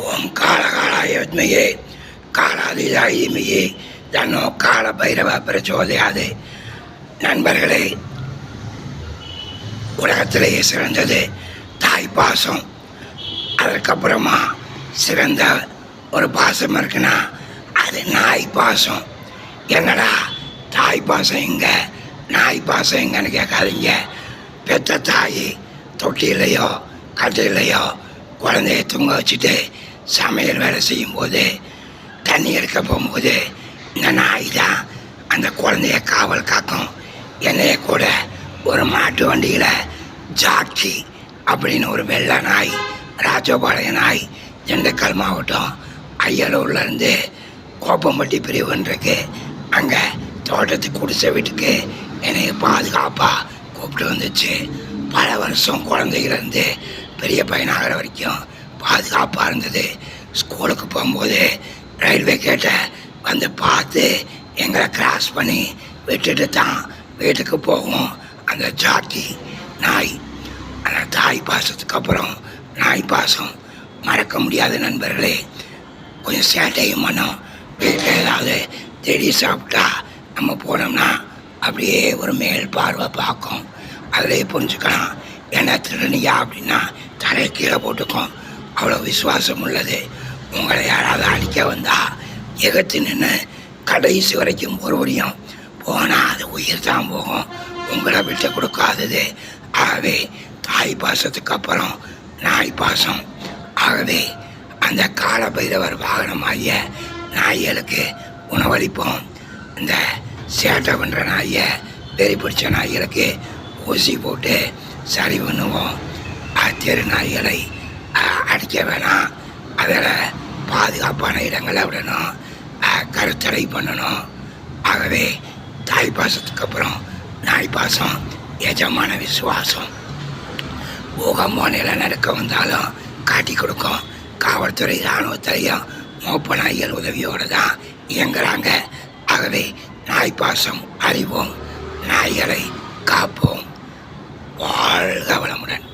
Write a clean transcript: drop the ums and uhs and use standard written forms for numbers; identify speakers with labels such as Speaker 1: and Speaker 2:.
Speaker 1: ஓம் காலகாலாய வித்மகே காலாதிதாய தீமகி தன்னோ கால பைரவ பிரச்சோதயாது. நண்பர்களே, உலகத்திலேயே சிறந்தது தாய் பாசம். அதுக்கப்புறமா சிறந்த ஒரு பாசம் இருக்குன்னா அது நாய் பாசம். என்னடா தாய் பாசம் எங்கே, நாய் பாசம் எங்கன்னு கேட்காதீங்க. பெற்ற தாய் தொட்டிலையோ கட்டிலையோ குழந்தைய தூங்க வச்சுட்டு சமையல் வேலை செய்யும்போது தண்ணி எடுக்க போகும்போது இந்த நாய் தான் அந்த குழந்தைய காவல் காக்கும். என்னைய கூட ஒரு மாட்டு வண்டியில் ஜாக்கி அப்படின்னு ஒரு வெள்ளை நாய், ராஜபாளைய நாய், திண்டுக்கல் மாவட்டம் அய்யலூர்லேருந்து கோப்பம்பட்டி பிரிவுன்றிருக்கு. அங்கே தோட்டத்துக்கு குடிசை வீட்டுக்கு என்னைய பாதுகாப்பாக கூப்பிட்டு வந்துச்சு. பல வருஷம் குழந்தையிலேருந்து பெரிய பையனாகிற வரைக்கும் பாதுகாப்பாக இருந்தது. ஸ்கூலுக்கு போகும்போது ரயில்வே கேட்டை வந்து பார்த்து எங்களை கிராஸ் பண்ணி விட்டுட்டு தான் வீட்டுக்கு போகும் அந்த ஜாக்கி நாய். அந்த தாய் பாசத்துக்கு அப்புறம் நாய் பாசம் மறக்க முடியாத நண்பர்களே. கொஞ்சம் சேட்டையும் பண்ணோம். வீட்டில் ஏதாவது தேடி சாப்பிட்டா நம்ம போனோம்னா அப்படியே ஒரு மேல் பார்வை பார்க்கும். அதிலே புரிஞ்சுக்கலாம் என்ன திருநியா அப்படின்னா தலையை கீழே போட்டுக்கும். அவ்வளோ விசுவாசம் உள்ளது. உங்களை யாராவது அடிக்க வந்தால் எகத்து நின்று கடைசி வரைக்கும் ஒருவரையும் போனால் அது உயிர் தான் போகும், உங்களை விட்டு கொடுக்காதது. ஆகவே தாய் பாசத்துக்கு அப்புறம் நாய் பாசம். ஆகவே அந்த கால பைரவர் வாகனமாகிய நாய்களுக்கு உணவளிப்போம். இந்த சேட்டை பண்ணுற நாயை, வெறி பிடிச்ச நாய்களுக்கு ஊசி போட்டு சரி பண்ணுவோம். தெரு நாய்களை அடிக்க வேணாம். அதில் பாதுகாப்பான இடங்களை விடணும், கருத்தடை பண்ணணும். ஆகவே தாய் பாசத்துக்கு அப்புறம் நாய் பாசம் எஜமான விசுவாசம். பூகம்பம் நிலநடுக்க வந்தாலும் காட்டி கொடுக்கும். காவல்துறை இராணுவத்துறையும் மோப்ப நாய்கள் உதவியோடு தான் இயங்குறாங்க. ஆகவே நாய் பாசம் அறிவோம், நாய்களை காப்போம். வாழ்க வளமுடன்.